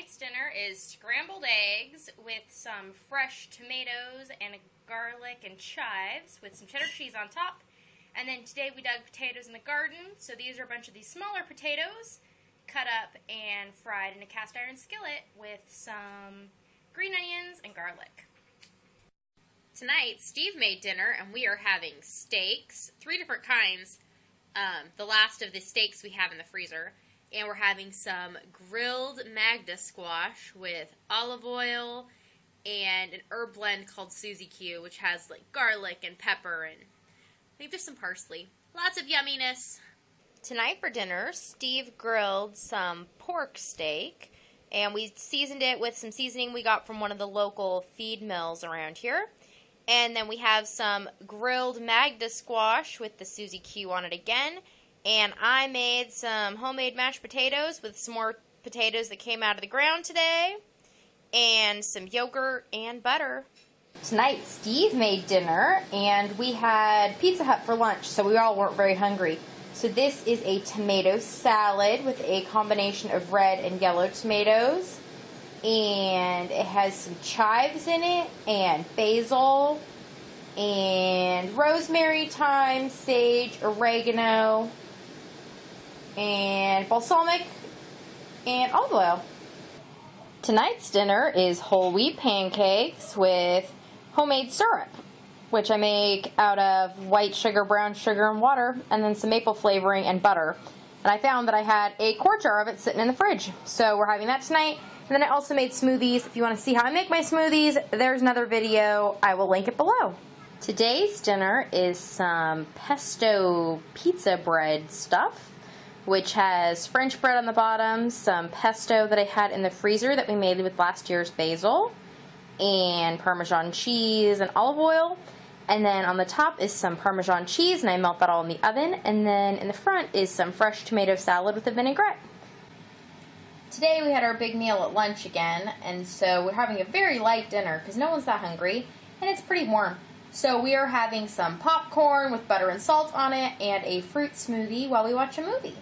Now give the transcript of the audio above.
Tonight's dinner is scrambled eggs with some fresh tomatoes and garlic and chives with some cheddar cheese on top. And then today we dug potatoes in the garden, so these are a bunch of these smaller potatoes cut up and fried in a cast iron skillet with some green onions and garlic. Tonight, Steve made dinner and we are having steaks, 3 different kinds, the last of the steaks we have in the freezer. And we're having some grilled Magda squash with olive oil and an herb blend called Suzy Q, which has like garlic and pepper and I think there's some parsley. Lots of yumminess. Tonight for dinner, Steve grilled some pork steak and we seasoned it with some seasoning we got from one of the local feed mills around here. And then we have some grilled Magda squash with the Suzy Q on it again. And I made some homemade mashed potatoes with some more potatoes that came out of the ground today. And some yogurt and butter. Tonight, Steve made dinner, and we had Pizza Hut for lunch, so we all weren't very hungry. So this is a tomato salad with a combination of red and yellow tomatoes. And it has some chives in it, and basil, and rosemary, thyme, sage, oregano, and balsamic, and olive oil. Tonight's dinner is whole wheat pancakes with homemade syrup, which I make out of white sugar, brown sugar, and water, and then some maple flavoring and butter. And I found that I had a quart jar of it sitting in the fridge, so we're having that tonight. And then I also made smoothies. If you want to see how I make my smoothies, there's another video. I will link it below. Today's dinner is some pesto pizza bread stuff, which has French bread on the bottom, some pesto that I had in the freezer that we made with last year's basil, and Parmesan cheese and olive oil. And then on the top is some Parmesan cheese, and I melt that all in the oven. And then in the front is some fresh tomato salad with a vinaigrette. Today we had our big meal at lunch again, and so we're having a very light dinner because no one's that hungry, and it's pretty warm. So we are having some popcorn with butter and salt on it and a fruit smoothie while we watch a movie.